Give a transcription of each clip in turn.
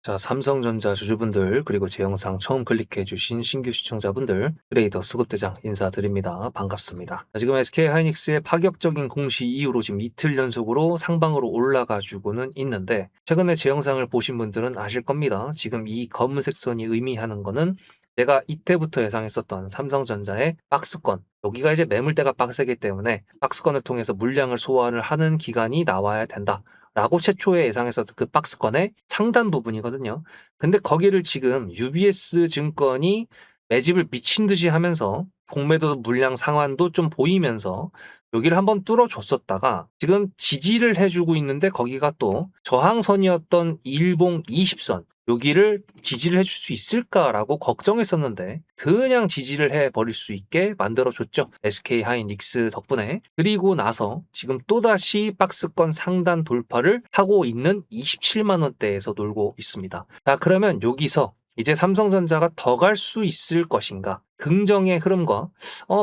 자, 삼성전자 주주분들, 그리고 제 영상 처음 클릭해주신 신규 시청자분들, 트레이더 수급대장 인사드립니다. 반갑습니다. 자, 지금 SK하이닉스의 파격적인 공시 이후로 지금 이틀 연속으로 상방으로 올라가지고는 있는데, 최근에 제 영상을 보신 분들은 아실 겁니다. 지금 이 검은색 선이 의미하는 거는 제가 이때부터 예상했었던 삼성전자의 박스권, 여기가 이제 매물대가 빡세기 때문에 박스권을 통해서 물량을 소화를 하는 기간이 나와야 된다 라고 최초에 예상했었던 그 박스권의 상단 부분이거든요. 근데 거기를 지금 UBS 증권이 매집을 미친 듯이 하면서 공매도 물량 상환도 좀 보이면서 여기를 한번 뚫어줬었다가 지금 지지를 해주고 있는데, 거기가 또 저항선이었던 일봉 20선 여기를 지지를 해줄 수 있을까라고 걱정했었는데 그냥 지지를 해버릴 수 있게 만들어줬죠. SK하이닉스 덕분에. 그리고 나서 지금 또다시 박스권 상단 돌파를 하고 있는 27만 원대에서 놀고 있습니다. 자, 그러면 여기서 이제 삼성전자가 더 갈 수 있을 것인가, 긍정의 흐름과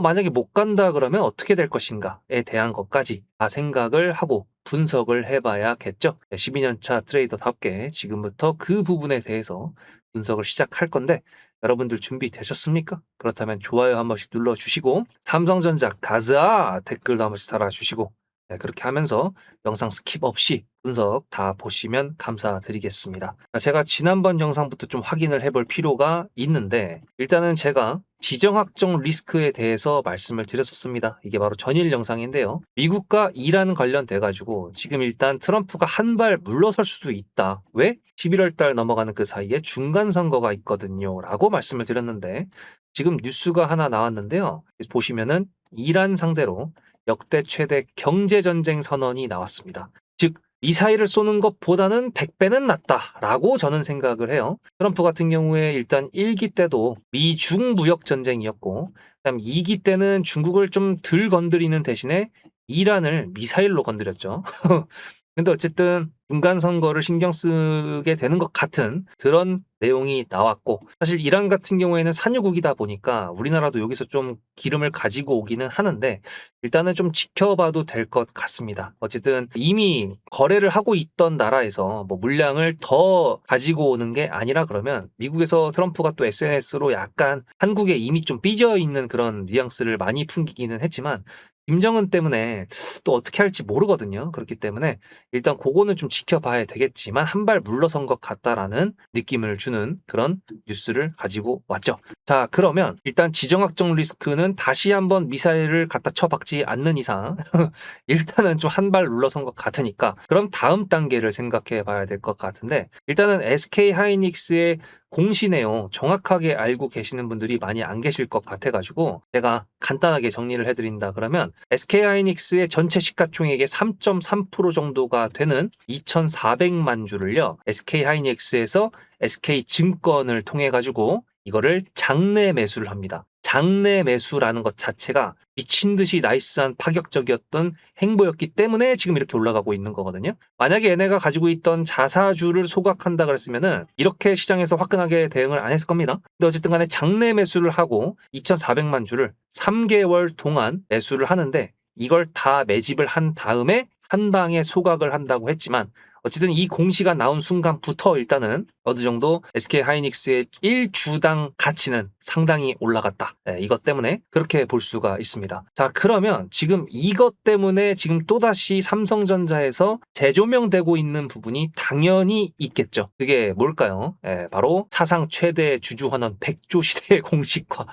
만약에 못 간다 그러면 어떻게 될 것인가에 대한 것까지 다 생각을 하고 분석을 해봐야겠죠. 12년차 트레이더답게 지금부터 그 부분에 대해서 분석을 시작할 건데, 여러분들 준비되셨습니까? 그렇다면 좋아요 한 번씩 눌러주시고, 삼성전자 가자 댓글도 한 번씩 달아주시고, 그렇게 하면서 영상 스킵 없이 분석 다 보시면 감사드리겠습니다. 제가 지난번 영상부터 좀 확인을 해볼 필요가 있는데, 일단은 제가 지정학적 리스크에 대해서 말씀을 드렸었습니다. 이게 바로 전일 영상인데요. 미국과 이란 관련돼 가지고 지금 일단 트럼프가 한 발 물러설 수도 있다. 왜? 11월 달 넘어가는 그 사이에 중간 선거가 있거든요 라고 말씀을 드렸는데, 지금 뉴스가 하나 나왔는데요. 보시면은 이란 상대로 역대 최대 경제전쟁 선언이 나왔습니다. 즉 미사일을 쏘는 것보다는 100배는 낫다라고 저는 생각을 해요. 트럼프 같은 경우에 일단 1기 때도 미중 무역 전쟁이었고, 그다음 2기 때는 중국을 좀 덜 건드리는 대신에 이란을 미사일로 건드렸죠. 근데 어쨌든 중간 선거를 신경 쓰게 되는 것 같은 그런 내용이 나왔고, 사실 이란 같은 경우에는 산유국이다 보니까 우리나라도 여기서 좀 기름을 가지고 오기는 하는데, 일단은 좀 지켜봐도 될 것 같습니다. 어쨌든 이미 거래를 하고 있던 나라에서 뭐 물량을 더 가지고 오는 게 아니라, 그러면 미국에서 트럼프가 또 SNS로 약간 한국에 이미 좀 삐져 있는 그런 뉘앙스를 많이 풍기기는 했지만, 김정은 때문에 또 어떻게 할지 모르거든요. 그렇기 때문에 일단 그거는 좀 지켜봐야 되겠지만 한 발 물러선 것 같다라는 느낌을 주는 그런 뉴스를 가지고 왔죠. 자, 그러면 일단 지정학적 리스크는 다시 한번 미사일을 갖다 쳐박지 않는 이상 일단은 좀 한 발 물러선 것 같으니까, 그럼 다음 단계를 생각해 봐야 될 것 같은데, 일단은 SK하이닉스의 공시 내용 정확하게 알고 계시는 분들이 많이 안 계실 것 같아가지고 제가 간단하게 정리를 해드린다 그러면, SK하이닉스의 전체 시가총액의 3.3% 정도가 되는 2,400만 주를요, SK하이닉스에서 SK증권을 통해 가지고 이거를 장내 매수를 합니다. 장내 매수라는 것 자체가 미친 듯이 나이스한 파격적이었던 행보였기 때문에 지금 이렇게 올라가고 있는 거거든요. 만약에 얘네가 가지고 있던 자사주를 소각한다 그랬으면은 이렇게 시장에서 화끈하게 대응을 안 했을 겁니다. 근데 어쨌든 간에 장내 매수를 하고 2,400만 주를 3개월 동안 매수를 하는데, 이걸 다 매집을 한 다음에 한 방에 소각을 한다고 했지만, 어쨌든 이 공시가 나온 순간부터 일단은 어느 정도 SK하이닉스의 1주당 가치는 상당히 올라갔다. 이것 때문에 그렇게 볼 수가 있습니다. 자, 그러면 지금 이것 때문에 지금 또다시 삼성전자에서 재조명되고 있는 부분이 당연히 있겠죠. 그게 뭘까요? 바로 사상 최대 주주환원 100조 시대의 공식화.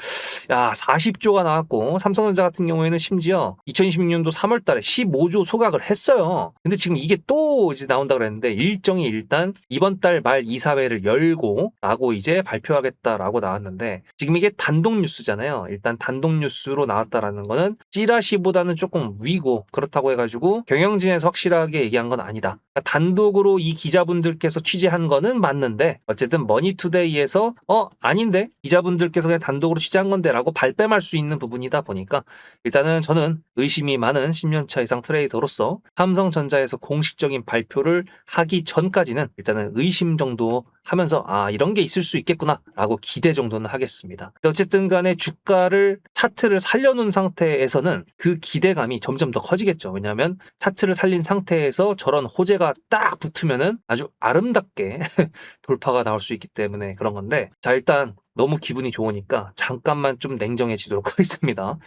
야, 40조가 나왔고, 삼성전자 같은 경우에는 심지어 2026년도 3월 달에 15조 소각을 했어요. 근데 지금 이게 또 이제 나온다 그랬는데, 일정이 일단 이번 달 말 이사회를 열고 라고 이제 발표하겠다라고 나왔는데, 지금 이게 단독 뉴스잖아요. 일단 단독 뉴스로 나왔다라는 거는 찌라시보다는 조금 위고, 그렇다고 해가지고 경영진에서 확실하게 얘기한 건 아니다. 그러니까 단독으로 이 기자분들께서 취재한 거는 맞는데, 어쨌든 머니투데이에서 아닌데 기자분들께서 그냥 단독으로 취재한 건데 라고 발뺌할 수 있는 부분이다 보니까, 일단은 저는 의심이 많은 10년차 이상 트레이더로서 삼성전자에서 공식적인 발표를 하기 전까지는 일단은 의심 정도 하면서 이런 게 있을 수 있겠구나 라고 기대 정도는 하겠습니다. 근데 어쨌든 간에 주가를 차트를 살려놓은 상태에서는 그 기대감이 점점 더 커지겠죠. 왜냐하면 차트를 살린 상태에서 저런 호재가 딱 붙으면은 아주 아름답게 돌파가 나올 수 있기 때문에 그런 건데, 자, 일단 너무 기분이 좋으니까 잠깐만 좀 냉정해지도록 하겠습니다.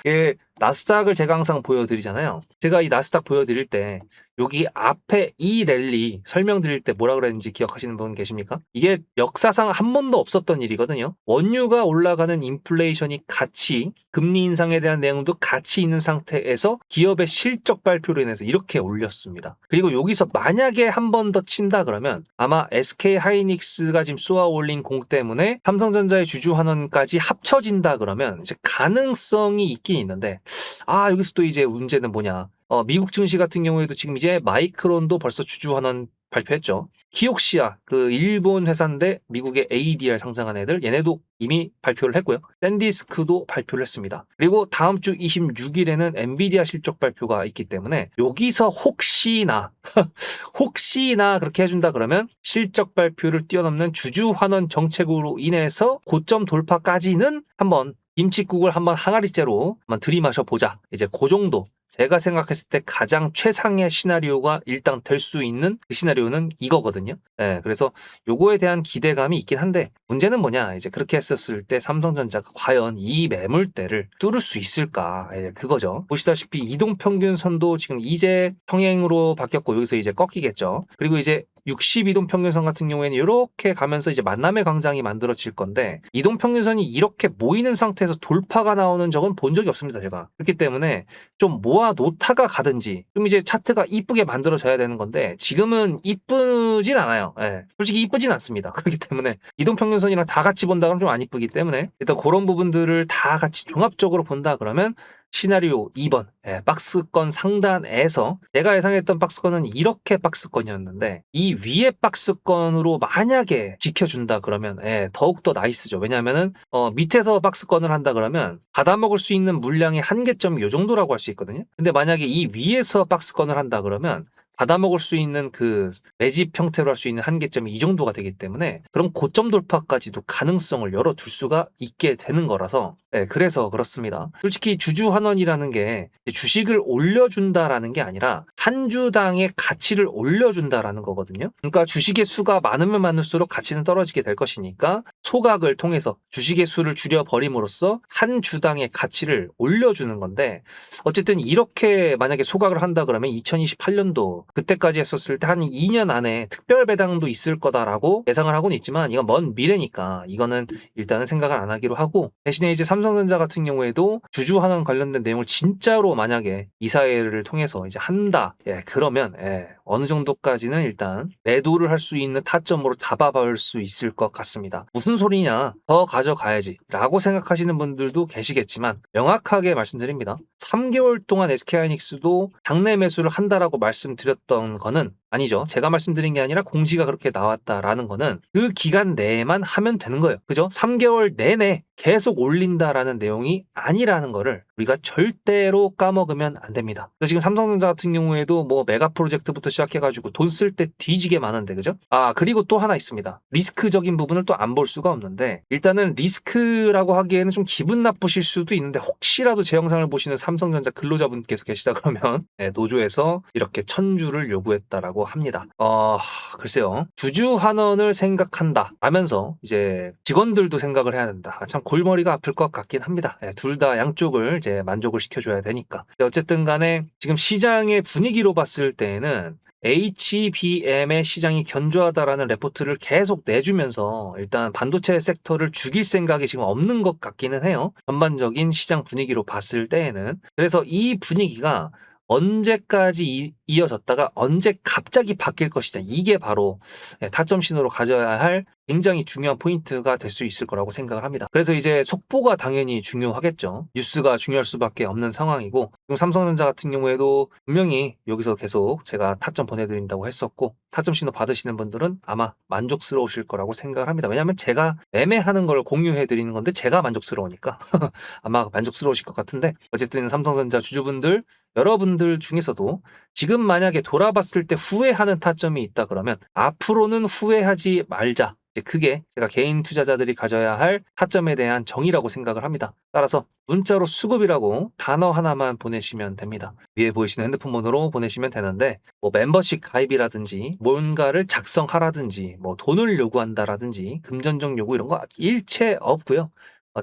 나스닥을 제가 항상 보여드리잖아요. 제가 이 나스닥 보여드릴 때 여기 앞에 이 랠리 설명드릴 때 뭐라 그랬는지 기억하시는 분 계십니까? 이게 역사상 한 번도 없었던 일이거든요. 원유가 올라가는 인플레이션이 같이, 금리 인상에 대한 내용도 같이 있는 상태에서 기업의 실적 발표로 인해서 이렇게 올렸습니다. 그리고 여기서 만약에 한 번 더 친다 그러면 아마 SK 하이닉스가 지금 쏘아 올린 공 때문에 삼성전자의 주주 환원까지 합쳐진다 그러면 이제 가능성이 있긴 있는데, 여기서 또 이제 문제는 뭐냐. 미국 증시 같은 경우에도 지금 이제 마이크론도 벌써 주주 환원 발표했죠. 키옥시아, 그 일본 회사인데 미국의 ADR 상장한 애들, 얘네도 이미 발표를 했고요. 샌디스크도 발표를 했습니다. 그리고 다음 주 26일에는 엔비디아 실적 발표가 있기 때문에 여기서 혹시나 그렇게 해준다 그러면 실적 발표를 뛰어넘는 주주 환원 정책으로 인해서 고점 돌파까지는 한번 김칫국을 한번 항아리째로 한번 들이마셔 보자. 이제 그 정도. 제가 생각했을 때 가장 최상의 시나리오가 일단 될 수 있는 그 시나리오는 이거거든요. 그래서 요거에 대한 기대감이 있긴 한데, 문제는 뭐냐, 이제 그렇게 했었을 때 삼성전자가 과연 이 매물대를 뚫을 수 있을까, 그거죠. 보시다시피 이동평균선도 지금 이제 평행으로 바뀌었고 여기서 이제 꺾이겠죠. 그리고 이제 62동 평균선 같은 경우에는 이렇게 가면서 이제 만남의 광장이 만들어질 건데, 이동평균선이 이렇게 모이는 상태에서 돌파가 나오는 적은 본 적이 없습니다, 제가. 그렇기 때문에 좀 모아 놓다가 가든지, 좀 이제 차트가 이쁘게 만들어져야 되는 건데 지금은 이쁘진 않아요. 솔직히 이쁘진 않습니다. 그렇기 때문에 이동평균선이랑 다 같이 본다 그러면 좀 안 이쁘기 때문에 일단 그런 부분들을 다 같이 종합적으로 본다 그러면 시나리오 2번 박스권 상단에서 제가 예상했던 박스권은 이렇게 박스권이었는데, 이 위에 박스권으로 만약에 지켜준다 그러면 더욱더 나이스죠. 왜냐하면은 밑에서 박스권을 한다 그러면 받아먹을 수 있는 물량의 한계점이 이 정도라고 할 수 있거든요. 근데 만약에 이 위에서 박스권을 한다 그러면 받아먹을 수 있는 그 매집 형태로 할 수 있는 한계점이 이 정도가 되기 때문에 그럼 고점 돌파까지도 가능성을 열어둘 수가 있게 되는 거라서, 그래서 그렇습니다. 솔직히 주주 환원이라는 게 주식을 올려준다라는 게 아니라 한 주당의 가치를 올려준다라는 거거든요. 그러니까 주식의 수가 많으면 많을수록 가치는 떨어지게 될 것이니까 소각을 통해서 주식의 수를 줄여버림으로써 한 주당의 가치를 올려주는 건데, 어쨌든 이렇게 만약에 소각을 한다 그러면 2028년도 그때까지 했었을 때 한 2년 안에 특별 배당도 있을 거다라고 예상을 하고는 있지만, 이건 먼 미래니까 이거는 일단은 생각을 안 하기로 하고, 대신에 이제 삼성전자 같은 경우에도 주주 환원 관련된 내용을 진짜로 만약에 이사회를 통해서 이제 한다, 그러면 어느 정도까지는 일단 매도를 할 수 있는 타점으로 잡아볼 수 있을 것 같습니다. 무슨 소리냐, 더 가져가야지 라고 생각하시는 분들도 계시겠지만 명확하게 말씀드립니다. 3개월 동안 SK하이닉스도 장내 매수를 한다라고 말씀드렸던 거는 아니죠. 제가 말씀드린 게 아니라 공시가 그렇게 나왔다라는 거는 그 기간 내에만 하면 되는 거예요. 그죠? 3개월 내내 계속 올린다라는 내용이 아니라는 거를 우리가 절대로 까먹으면 안 됩니다. 그래서 지금 삼성전자 같은 경우에도 뭐 메가 프로젝트부터 시작해가지고 돈 쓸 때 뒤지게 많은데, 그죠? 그리고 또 하나 있습니다. 리스크적인 부분을 또 안 볼 수가 없는데, 일단은 리스크라고 하기에는 좀 기분 나쁘실 수도 있는데, 혹시라도 제 영상을 보시는 삼성전자 근로자분께서 계시다 그러면 노조에서 이렇게 1000주를 요구했다라고 합니다. 글쎄요. 주주 환원을 생각한다 라면서 이제 직원들도 생각을 해야 된다. 참 골머리가 아플 것 같긴 합니다. 둘 다 양쪽을 이제 만족을 시켜줘야 되니까. 어쨌든 간에 지금 시장의 분위기로 봤을 때에는 HBM의 시장이 견조하다라는 레포트를 계속 내주면서 일단 반도체 섹터를 죽일 생각이 지금 없는 것 같기는 해요. 전반적인 시장 분위기로 봤을 때에는. 그래서 이 분위기가 언제까지 이어졌다가 언제 갑자기 바뀔 것이다. 이게 바로 타점 신호로 가져야 할 굉장히 중요한 포인트가 될 수 있을 거라고 생각을 합니다. 그래서 이제 속보가 당연히 중요하겠죠. 뉴스가 중요할 수밖에 없는 상황이고, 지금 삼성전자 같은 경우에도 분명히 여기서 계속 제가 타점 보내드린다고 했었고, 타점 신호 받으시는 분들은 아마 만족스러우실 거라고 생각을 합니다. 왜냐하면 제가 매매하는 걸 공유해 드리는 건데 제가 만족스러우니까 아마 만족스러우실 것 같은데, 어쨌든 삼성전자 주주분들, 여러분들 중에서도 지금 만약에 돌아봤을 때 후회하는 타점이 있다 그러면 앞으로는 후회하지 말자. 이제 그게 제가 개인 투자자들이 가져야 할 타점에 대한 정의라고 생각을 합니다. 따라서 문자로 수급이라고 단어 하나만 보내시면 됩니다. 위에 보이시는 핸드폰 번호로 보내시면 되는데 뭐 멤버십 가입이라든지 뭔가를 작성하라든지 뭐 돈을 요구한다라든지 금전적 요구 이런 거 일체 없고요.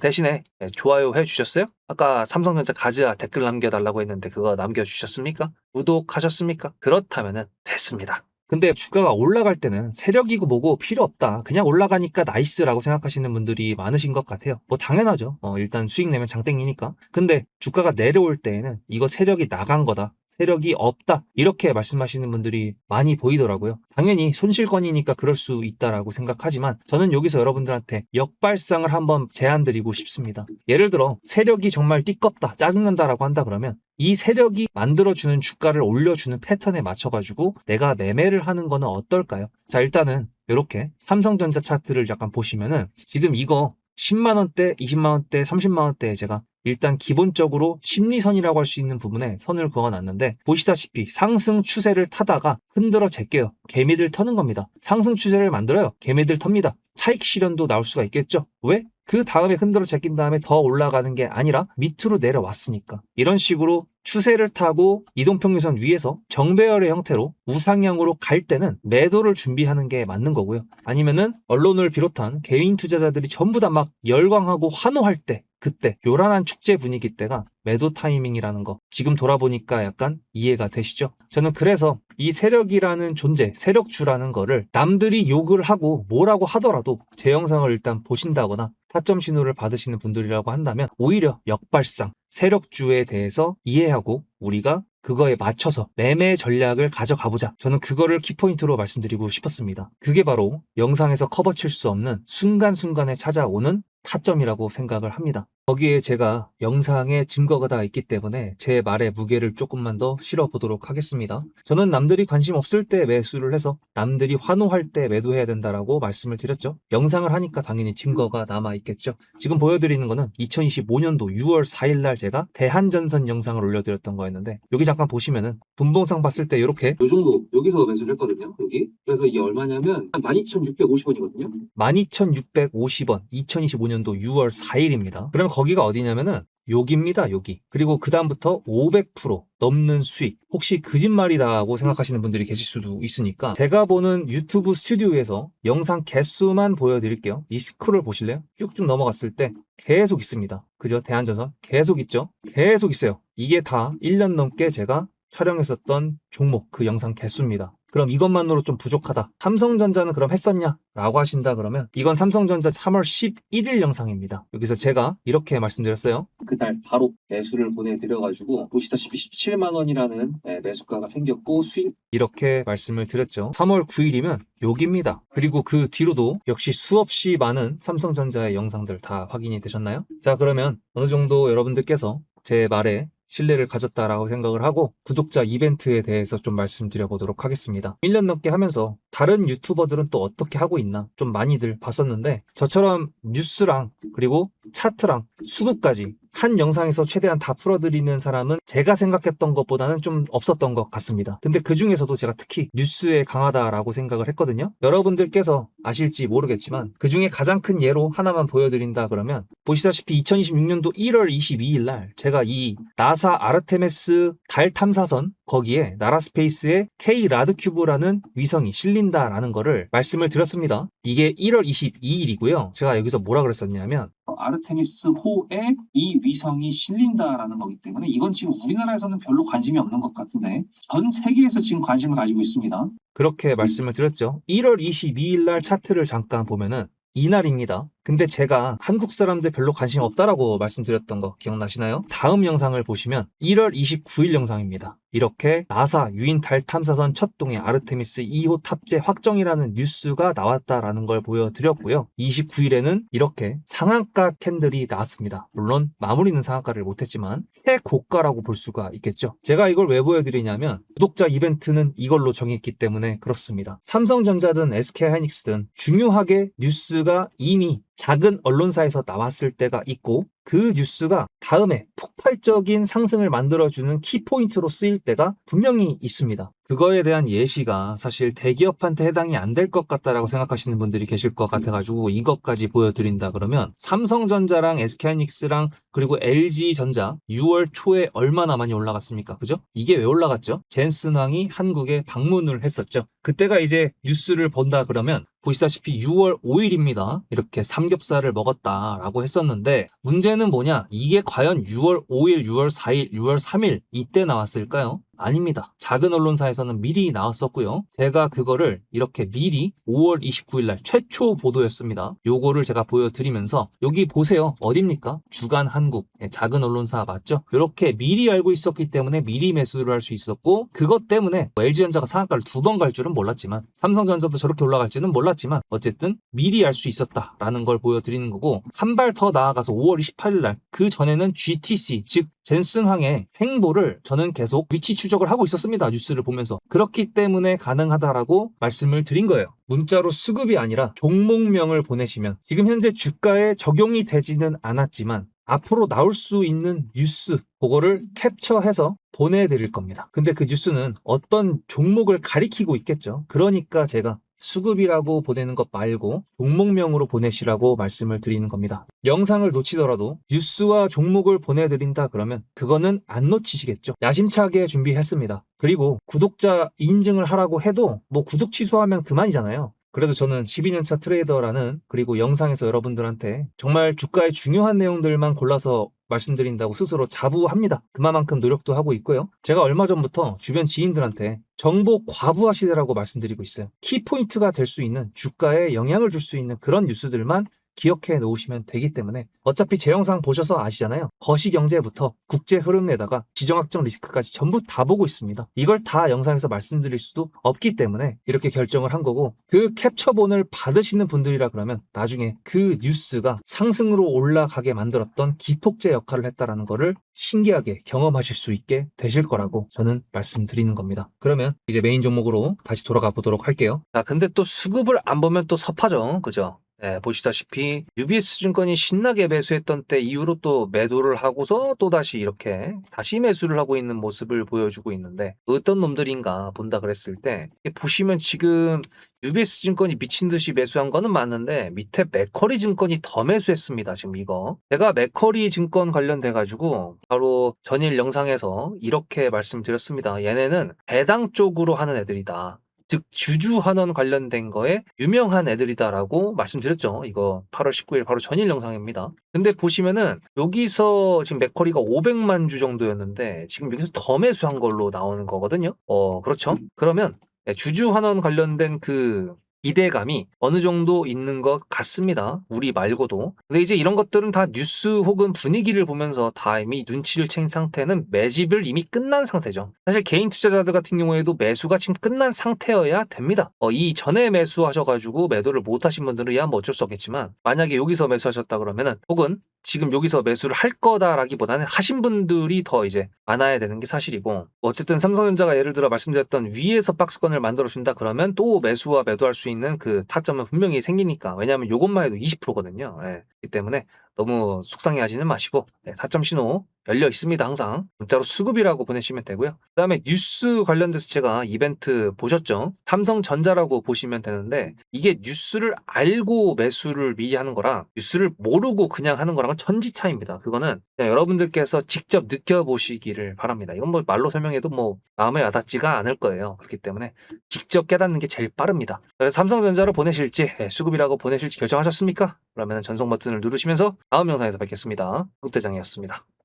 대신에 좋아요 해주셨어요? 아까 삼성전자 가즈아 댓글 남겨달라고 했는데 그거 남겨주셨습니까? 구독하셨습니까? 그렇다면은 됐습니다. 근데 주가가 올라갈 때는 세력이고 뭐고 필요 없다. 그냥 올라가니까 나이스라고 생각하시는 분들이 많으신 것 같아요. 뭐 당연하죠. 일단 수익 내면 장땡이니까. 근데 주가가 내려올 때에는 이거 세력이 나간 거다. 세력이 없다. 이렇게 말씀하시는 분들이 많이 보이더라고요. 당연히 손실권이니까 그럴 수 있다라고 생각하지만 저는 여기서 여러분들한테 역발상을 한번 제안드리고 싶습니다. 예를 들어 세력이 정말 띠껍다, 짜증난다라고 한다 그러면 이 세력이 만들어주는 주가를 올려주는 패턴에 맞춰가지고 내가 매매를 하는 거는 어떨까요? 자, 일단은 이렇게 삼성전자 차트를 약간 보시면은 지금 이거 10만원대, 20만원대, 30만원대에 제가 일단 기본적으로 심리선이라고 할 수 있는 부분에 선을 그어놨는데 보시다시피 상승 추세를 타다가 흔들어 제껴요. 개미들 터는 겁니다. 상승 추세를 만들어요. 개미들 텁니다. 차익 실현도 나올 수가 있겠죠. 왜? 그 다음에 흔들어 제낀 다음에 더 올라가는 게 아니라 밑으로 내려왔으니까. 이런 식으로 추세를 타고 이동평균선 위에서 정배열의 형태로 우상향으로 갈 때는 매도를 준비하는 게 맞는 거고요. 아니면은 언론을 비롯한 개인 투자자들이 전부 다 막 열광하고 환호할 때 그때 요란한 축제 분위기 때가 매도 타이밍이라는 거 지금 돌아보니까 약간 이해가 되시죠? 저는 그래서 이 세력이라는 존재, 세력주라는 거를 남들이 욕을 하고 뭐라고 하더라도 제 영상을 일단 보신다거나 타점 신호를 받으시는 분들이라고 한다면 오히려 역발상, 세력주에 대해서 이해하고 우리가 그거에 맞춰서 매매 전략을 가져가보자. 저는 그거를 키포인트로 말씀드리고 싶었습니다. 그게 바로 영상에서 커버칠 수 없는 순간순간에 찾아오는 타점이라고 생각을 합니다. 거기에 제가 영상에 증거가 다 있기 때문에 제 말에 무게를 조금만 더 실어보도록 하겠습니다. 저는 남들이 관심 없을 때 매수를 해서 남들이 환호할 때 매도해야 된다라고 말씀을 드렸죠. 영상을 하니까 당연히 증거가 남아있겠죠. 지금 보여드리는 거는 2025년도 6월 4일 날 제가 대한전선 영상을 올려드렸던 거였는데 여기 잠깐 보시면은 분봉상 봤을 때 이렇게 이 정도 여기서 매수를 했거든요. 여기. 그래서 이게 얼마냐면 12,650원이거든요. 12,650원 2025년도 6월 4일입니다. 그럼 거기가 어디냐면은 여기입니다. 여기. 그리고 그 다음부터 500% 넘는 수익. 혹시 거짓말이라고 생각하시는 분들이 계실 수도 있으니까 제가 보는 유튜브 스튜디오에서 영상 개수만 보여드릴게요. 이 스크롤 보실래요? 쭉쭉 넘어갔을 때 계속 있습니다. 그죠? 대한전선 계속 있죠? 계속 있어요. 이게 다 1년 넘게 제가 촬영했었던 종목 그 영상 개수입니다. 그럼 이것만으로 좀 부족하다. 삼성전자는 그럼 했었냐? 라고 하신다 그러면 이건 삼성전자 3월 11일 영상입니다. 여기서 제가 이렇게 말씀드렸어요. 그날 바로 매수를 보내드려가지고 보시다시피 17만 원이라는 매수가가 생겼고 수익 이렇게 말씀을 드렸죠. 3월 9일이면 여기입니다. 그리고 그 뒤로도 역시 수없이 많은 삼성전자의 영상들 다 확인이 되셨나요? 자, 그러면 어느 정도 여러분들께서 제 말에 신뢰를 가졌다라고 생각을 하고 구독자 이벤트에 대해서 좀 말씀드려 보도록 하겠습니다. 1년 넘게 하면서 다른 유튜버들은 또 어떻게 하고 있나 좀 많이들 봤었는데 저처럼 뉴스랑 그리고 차트랑 수급까지 한 영상에서 최대한 다 풀어드리는 사람은 제가 생각했던 것보다는 좀 없었던 것 같습니다. 근데 그 중에서도 제가 특히 뉴스에 강하다라고 생각을 했거든요. 여러분들께서 아실지 모르겠지만 그 중에 가장 큰 예로 하나만 보여드린다 그러면 보시다시피 2026년도 1월 22일 날 제가 이 나사 아르테미스 달 탐사선 거기에 나라스페이스의 K 라드큐브라는 위성이 실린다라는 거를 말씀을 드렸습니다. 이게 1월 22일이고요. 제가 여기서 뭐라 그랬었냐면 아르테미스 호에 이 위성이 실린다라는 거기 때문에 이건 지금 우리나라에서는 별로 관심이 없는 것 같은데 전 세계에서 지금 관심을 가지고 있습니다. 그렇게 말씀을 드렸죠. 1월 22일 날 차트를 잠깐 보면은 이날입니다. 근데 제가 한국 사람들 별로 관심 없다라고 말씀드렸던 거 기억나시나요? 다음 영상을 보시면 1월 29일 영상입니다. 이렇게 나사 유인 달 탐사선 첫 동의 아르테미스 2호 탑재 확정이라는 뉴스가 나왔다라는 걸 보여드렸고요. 29일에는 이렇게 상한가 캔들이 나왔습니다. 물론 마무리는 상한가를 못했지만 최고가라고 볼 수가 있겠죠. 제가 이걸 왜 보여드리냐면 구독자 이벤트는 이걸로 정했기 때문에 그렇습니다. 삼성전자든 SK하이닉스든 중요하게 뉴스가 이미 작은 언론사에서 나왔을 때가 있고 그 뉴스가 다음에 폭발적인 상승을 만들어주는 키포인트로 쓰일 때가 분명히 있습니다. 그거에 대한 예시가 사실 대기업한테 해당이 안 될 것 같다라고 생각하시는 분들이 계실 것 같아가지고 이것까지 보여드린다 그러면 삼성전자랑 SK하이닉스랑 그리고 LG전자 6월 초에 얼마나 많이 올라갔습니까? 그죠? 이게 왜 올라갔죠? 젠슨왕이 한국에 방문을 했었죠. 그때가 이제 뉴스를 본다 그러면 보시다시피 6월 5일입니다. 이렇게 삼겹살을 먹었다라고 했었는데 문제는 뭐냐? 이게 과연 6월 5일, 6월 4일, 6월 3일 이때 나왔을까요? 아닙니다. 작은 언론사에서는 미리 나왔었고요. 제가 그거를 이렇게 미리 5월 29일 날 최초 보도였습니다. 요거를 제가 보여드리면서 여기 보세요. 어딥니까? 주간 한국. 작은 언론사 맞죠? 이렇게 미리 알고 있었기 때문에 미리 매수를 할 수 있었고 그것 때문에 LG전자가 상한가를 2번 갈 줄은 몰랐지만 삼성전자도 저렇게 올라갈지는 몰랐지만 어쨌든 미리 알 수 있었다라는 걸 보여드리는 거고 한 발 더 나아가서 5월 28일 날 그 전에는 GTC 즉 젠슨항의 행보를 저는 계속 위치 추적을 하고 있었습니다. 뉴스를 보면서. 그렇기 때문에 가능하다라고 말씀을 드린 거예요. 문자로 수급이 아니라 종목명을 보내시면 지금 현재 주가에 적용이 되지는 않았지만 앞으로 나올 수 있는 뉴스 그거를 캡처해서 보내드릴 겁니다. 근데 그 뉴스는 어떤 종목을 가리키고 있겠죠. 그러니까 제가 수급이라고 보내는 것 말고 종목명으로 보내시라고 말씀을 드리는 겁니다. 영상을 놓치더라도 뉴스와 종목을 보내드린다 그러면 그거는 안 놓치시겠죠. 야심차게 준비했습니다. 그리고 구독자 인증을 하라고 해도 뭐 구독 취소하면 그만이잖아요. 그래도 저는 12년차 트레이더라는 그리고 영상에서 여러분들한테 정말 주가의 중요한 내용들만 골라서 말씀드린다고 스스로 자부합니다. 그만큼 노력도 하고 있고요. 제가 얼마 전부터 주변 지인들한테 정보 과부하시더라고 말씀드리고 있어요. 키포인트가 될 수 있는 주가에 영향을 줄 수 있는 그런 뉴스들만 기억해 놓으시면 되기 때문에 어차피 제 영상 보셔서 아시잖아요. 거시경제부터 국제 흐름에다가 지정학적 리스크까지 전부 다 보고 있습니다. 이걸 다 영상에서 말씀드릴 수도 없기 때문에 이렇게 결정을 한 거고 그 캡처본을 받으시는 분들이라 그러면 나중에 그 뉴스가 상승으로 올라가게 만들었던 기폭제 역할을 했다라는 거를 신기하게 경험하실 수 있게 되실 거라고 저는 말씀드리는 겁니다. 그러면 이제 메인 종목으로 다시 돌아가 보도록 할게요. 자, 근데 또 수급을 안 보면 또 섭하죠. 그죠? 네, 보시다시피 UBS 증권이 신나게 매수했던 때 이후로 또 매도를 하고서 또다시 이렇게 다시 매수를 하고 있는 모습을 보여주고 있는데 어떤 놈들인가 본다 그랬을 때 보시면 지금 UBS 증권이 미친 듯이 매수한 거는 맞는데 밑에 맥커리 증권이 더 매수했습니다. 지금 이거 제가 맥커리 증권 관련돼 가지고 바로 전일 영상에서 이렇게 말씀드렸습니다. 얘네는 배당 쪽으로 하는 애들이다. 즉 주주환원 관련된 거에 유명한 애들이다라고 말씀드렸죠. 이거 8월 19일 바로 전일 영상입니다. 근데 보시면은 여기서 지금 맥커리가 500만 주 정도였는데 지금 여기서 더 매수한 걸로 나오는 거거든요. 그렇죠. 그러면 주주환원 관련된 그 기대감이 어느 정도 있는 것 같습니다. 우리 말고도. 근데 이제 이런 것들은 다 뉴스 혹은 분위기를 보면서 다 이미 눈치를 챈 상태는 매집을 이미 끝난 상태죠. 사실 개인 투자자들 같은 경우에도 매수가 지금 끝난 상태여야 됩니다. 이 전에 매수하셔가지고 매도를 못 하신 분들은 야 뭐 어쩔 수 없겠지만 만약에 여기서 매수하셨다 그러면은 혹은 지금 여기서 매수를 할 거다라기보다는 하신 분들이 더 이제 많아야 되는 게 사실이고 어쨌든 삼성전자가 예를 들어 말씀드렸던 위에서 박스권을 만들어준다 그러면 또 매수와 매도할 수 있는 그 타점은 분명히 생기니까 왜냐하면 요것만 해도 20%거든요. 예. 그렇기 때문에 너무 속상해하지는 마시고 타점 신호 열려 있습니다. 항상 문자로 수급이라고 보내시면 되고요. 그 다음에 뉴스 관련돼서 제가 이벤트 보셨죠? 삼성전자라고 보시면 되는데 이게 뉴스를 알고 매수를 미리 하는 거랑 뉴스를 모르고 그냥 하는 거랑은 천지차이입니다. 그거는 그냥 여러분들께서 직접 느껴보시기를 바랍니다. 이건 뭐 말로 설명해도 뭐 마음에 와닿지가 않을 거예요. 그렇기 때문에 직접 깨닫는 게 제일 빠릅니다. 그래서 삼성전자로 보내실지 수급이라고 보내실지 결정하셨습니까? 그러면 전송 버튼을 누르시면서 다음 영상에서 뵙겠습니다. 국대장이었습니다.